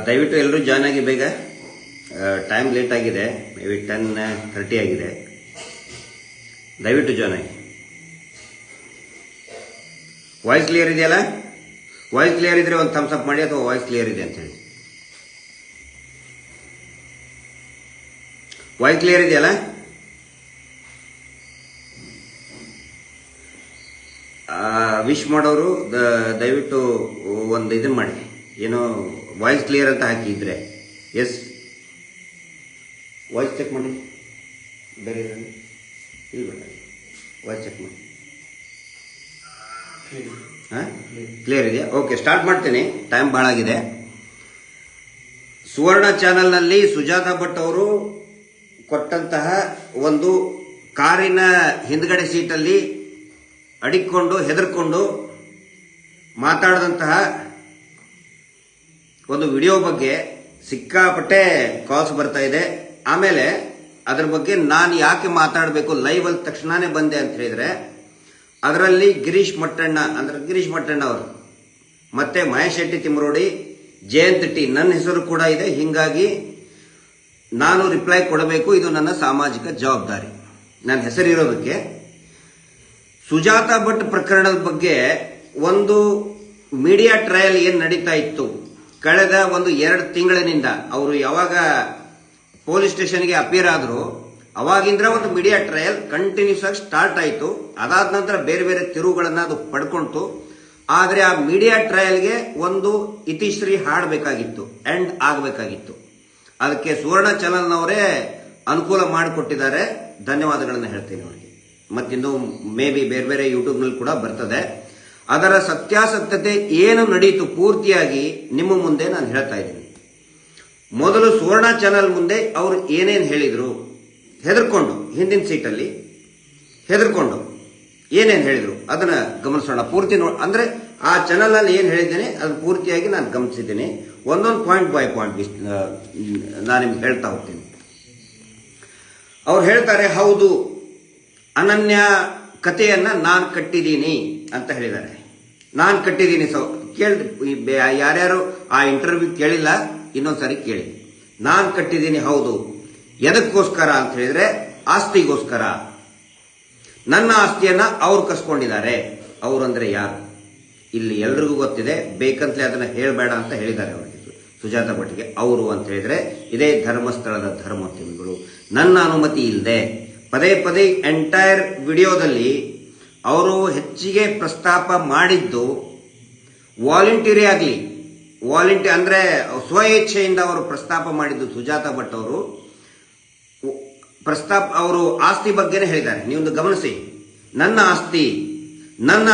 ದಯವಿಟ್ಟು ಎಲ್ಲರೂ ಜಾಯ್ನ್ ಆಗಿ ಬೇಗ. ಟೈಮ್ ಲೇಟ್ ಆಗಿದೆ, ಮೇ ಬಿ 10:30 ಆಗಿದೆ. ದಯವಿಟ್ಟು ಜಾಯ್ನ್ ಆಗಿ. ವಾಯ್ಸ್ ಕ್ಲಿಯರ್ ಇದೆಯಲ್ಲ? ವಾಯ್ಸ್ ಕ್ಲಿಯರ್ ಇದ್ರೆ ಒಂದು ಥಮ್ಸ್ ಅಪ್ ಮಾಡಿ, ಅಥವಾ ವಾಯ್ಸ್ ಕ್ಲಿಯರ್ ಇದೆ ಅಂತ ಹೇಳಿ. ವಾಯ್ಸ್ ಕ್ಲಿಯರ್ ಇದೆಯಲ್ಲ? ವಿಶ್ ಮಾಡೋರು ದಯವಿಟ್ಟು ಒಂದು ಇದನ್ನ ಮಾಡಿ, ಏನೋ ವಾಯ್ಸ್ ಕ್ಲಿಯರ್ ಅಂತ ಹಾಕಿದ್ರೆ. ಎಸ್, ವಾಯ್ಸ್ ಚೆಕ್ ಮಾಡಿ. ಬೇರೆ ಇಲ್ಲ ಬೇಡ, ವಾಯ್ಸ್ ಚೆಕ್ ಮಾಡಿ. ಕ್ಲಿಯರ್ ಇದೆಯಾ? ಓಕೆ, ಸ್ಟಾರ್ಟ್ ಮಾಡ್ತೇನೆ. ಟೈಮ್ ಭಾಳ ಆಗಿದೆ. ಸುವರ್ಣ ಚಾನೆಲ್ನಲ್ಲಿ ಸುಜಾತಾ ಭಟ್ ಅವರು ಕೊಟ್ಟಂತಹ ಒಂದು ಕಾರಿನ ಹಿಂದ್ಗಡೆ ಸೀಟಲ್ಲಿ ಅಡಿಕೊಂಡು ಹೆದರ್ಕೊಂಡು ಮಾತಾಡಿದಂತಹ ಒಂದು ವಿಡಿಯೋ ಬಗ್ಗೆ ಸಿಕ್ಕಾಪಟ್ಟೆ ಕಾಲ್ಸ್ ಬರ್ತಾ ಇದೆ. ಆಮೇಲೆ ಅದರ ಬಗ್ಗೆ ನಾನು ಯಾಕೆ ಮಾತಾಡಬೇಕು, ಲೈವ್ ಅಲ್ಲಿ ತಕ್ಷಣನೇ ಬಂದೆ ಅಂತ ಹೇಳಿದ್ರೆ, ಅದರಲ್ಲಿ ಗಿರೀಶ್ ಮಟ್ಟಣ್ಣ ಅವರು ಮತ್ತೆ ಮಹೇಶ್ ಶೆಟ್ಟಿ ತಿಮ್ಮರೋಡಿ, ಜಯಂತ್ ಟಿ, ನನ್ನ ಹೆಸರು ಕೂಡ ಇದೆ. ಹಿಂಗಾಗಿ ನಾನು ರಿಪ್ಲೈ ಕೊಡಬೇಕು, ಇದು ನನ್ನ ಸಾಮಾಜಿಕ ಜವಾಬ್ದಾರಿ. ನನ್ನ ಹೆಸರಿರೋದಕ್ಕೆ ಸುಜಾತಾ ಭಟ್ ಪ್ರಕರಣದ ಬಗ್ಗೆ ಒಂದು ಮೀಡಿಯಾ ಟ್ರಯಲ್ ಏನ್ ನಡೀತಾ ಇತ್ತು ಕಳೆದ 1-2 ತಿಂಗಳಿನಿಂದ, ಅವರು ಯಾವಾಗ ಪೊಲೀಸ್ ಸ್ಟೇಷನ್ಗೆ ಅಪಿಯರ್ ಆದ್ರು ಅವಾಗಿಂದ್ರ ಒಂದು ಮೀಡಿಯಾ ಟ್ರಯಲ್ ಕಂಟಿನ್ಯೂಸ್ ಆಗಿ ಸ್ಟಾರ್ಟ್ ಆಯಿತು. ಅದಾದ ನಂತರ ಬೇರೆ ಬೇರೆ ತಿರುವುಗಳನ್ನ ಅದು ಪಡ್ಕೊಂತು. ಆದ್ರೆ ಆ ಮೀಡಿಯಾ ಟ್ರಯಲ್ಗೆ ಒಂದು ಇತಿಶ್ರೀ ಹಾಡಬೇಕಾಗಿತ್ತು, ಎಂಡ್ ಆಗಬೇಕಾಗಿತ್ತು. ಅದಕ್ಕೆ ಸುವರ್ಣ ಚಾನೆಲ್ನವರೇ ಅನುಕೂಲ ಮಾಡಿಕೊಟ್ಟಿದ್ದಾರೆ. ಧನ್ಯವಾದಗಳನ್ನು ಹೇಳ್ತೀನಿ ಅವರಿಗೆ. ಮತ್ತಿಂದು ಮೇ ಬಿ ಬೇರೆ ಬೇರೆ ಯೂಟ್ಯೂಬ್ನಲ್ಲಿ ಕೂಡ ಬರ್ತದೆ. ಅದರ ಸತ್ಯಾಸತ್ಯತೆ ಏನು ನಡೀತು ಪೂರ್ತಿಯಾಗಿ ನಿಮ್ಮ ಮುಂದೆ ನಾನು ಹೇಳ್ತಾ ಇದ್ದೀನಿ. ಮೊದಲು ಸುವರ್ಣ ಚಾನೆಲ್ ಮುಂದೆ ಅವರು ಏನೇನು ಹೇಳಿದ್ರು, ಹೆದರ್ಕೊಂಡು ಹಿಂದಿನ ಸೀಟಲ್ಲಿ ಹೆದರ್ಕೊಂಡು ಏನೇನು ಹೇಳಿದ್ರು ಅದನ್ನ ಗಮನಿಸೋಣ. ಪೂರ್ತಿ ಅಂದ್ರೆ ಆ ಚಾನೆಲ್ ನಲ್ಲಿ ಏನ್ ಹೇಳಿದ್ದೇನೆ ಅದನ್ನ ಪೂರ್ತಿಯಾಗಿ ನಾನು ಗಮನಿಸಿದ್ದೀನಿ. ಒಂದೊಂದು ಪಾಯಿಂಟ್ ಬೈ ಪಾಯಿಂಟ್ ನಾನು ನಿಮ್ಗೆ ಹೇಳ್ತಾ ಹೋಗ್ತೀನಿ. ಅವ್ರು ಹೇಳ್ತಾರೆ, ಹೌದು ಅನನ್ಯ ಕಥೆಯನ್ನ ನಾನು ಕಟ್ಟಿದ್ದೀನಿ ಅಂತ ಹೇಳಿದ್ದಾರೆ. ನಾನು ಕಟ್ಟಿದ್ದೀನಿ. ಯಾರ್ಯಾರು ಆ ಇಂಟರ್ವ್ಯೂ ಕೇಳಿಲ್ಲ, ಇನ್ನೊಂದ್ಸರಿ ಕೇಳಿ. ನಾನು ಕಟ್ಟಿದ್ದೀನಿ, ಹೌದು. ಎದಕ್ಕೋಸ್ಕರ ಅಂತ ಹೇಳಿದ್ರೆ ಆಸ್ತಿಗೋಸ್ಕರ. ನನ್ನ ಆಸ್ತಿಯನ್ನ ಅವ್ರು ಕಸ್ಕೊಂಡಿದ್ದಾರೆ. ಅವ್ರು ಅಂದ್ರೆ ಯಾರು ಇಲ್ಲಿ ಎಲ್ರಿಗೂ ಗೊತ್ತಿದೆ, ಬೇಕಂತಲೇ ಅದನ್ನ ಹೇಳಬೇಡ ಅಂತ ಹೇಳಿದ್ದಾರೆ ಅವರಿಗೆ, ಸುಜಾತಾ ಭಟ್ಗೆ. ಅವರು ಅಂತ ಹೇಳಿದ್ರೆ ಇದೇ ಧರ್ಮಸ್ಥಳದ ಧರ್ಮೋದ್ಯಮಿಗಳು. ನನ್ನ ಅನುಮತಿ ಇಲ್ಲದೆ ಪದೇ ಪದೇ ಎಂಟೈರ್ ವಿಡಿಯೋದಲ್ಲಿ ಅವರು ಹೆಚ್ಚಿಗೆ ಪ್ರಸ್ತಾಪ ಮಾಡಿದ್ದು ವಾಲಂಟಿಯರಿ ಆಗಲಿ, ಅಂದ್ರೆ ಸ್ವಇಚ್ಛೆಯಿಂದ ಅವರು ಪ್ರಸ್ತಾಪ ಮಾಡಿದ್ದು ಸುಜಾತಾ ಭಟ್ ಅವರು ಅವರು ಆಸ್ತಿ ಬಗ್ಗೆನೇ ಹೇಳಿದ್ದಾರೆ. ನೀವು ಗಮನಿಸಿ, ನನ್ನ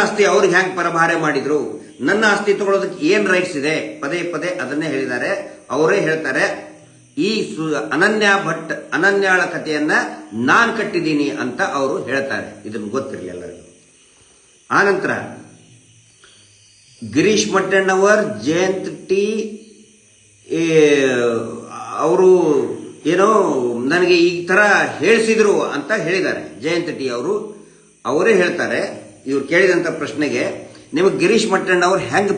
ಆಸ್ತಿ ಅವ್ರಿಗೆ ಹ್ಯಾಂಗ್ ಪರಭಾರೆ ಮಾಡಿದ್ರು, ನನ್ನ ಆಸ್ತಿ ತಗೊಳ್ಳೋದಕ್ಕೆ ಏನ್ ರೈಟ್ಸ್ ಇದೆ, ಪದೇ ಪದೇ ಅದನ್ನೇ ಹೇಳಿದ್ದಾರೆ. ಅವರೇ ಹೇಳ್ತಾರೆ, ಈ ಅನನ್ಯಾಳ ಕಥೆಯನ್ನ ನಾನ್ ಕಟ್ಟಿದ್ದೀನಿ ಅಂತ ಅವರು ಹೇಳ್ತಾರೆ. ಇದನ್ನು ಗೊತ್ತಿರಲಿ ಎಲ್ಲರಿಗೂ. ಆನಂತರ ಗಿರೀಶ್ ಮಟ್ಟಣ್ಣವರ್, ಜಯಂತ್ ಟಿ ಅವರು ಏನೋ ನನಗೆ ಈ ತರ ಹೇಳಿಸಿದ್ರು ಅಂತ ಹೇಳಿದ್ದಾರೆ. ಜಯಂತ್ ಟಿ ಅವರೇ ಹೇಳ್ತಾರೆ, ಇವ್ರು ಕೇಳಿದಂತ ಪ್ರಶ್ನೆಗೆ, ನಿಮಗೆ ಗಿರೀಶ್ ಮಟ್ಟಣ್ಣವ್ರು ಹೆಂಗ್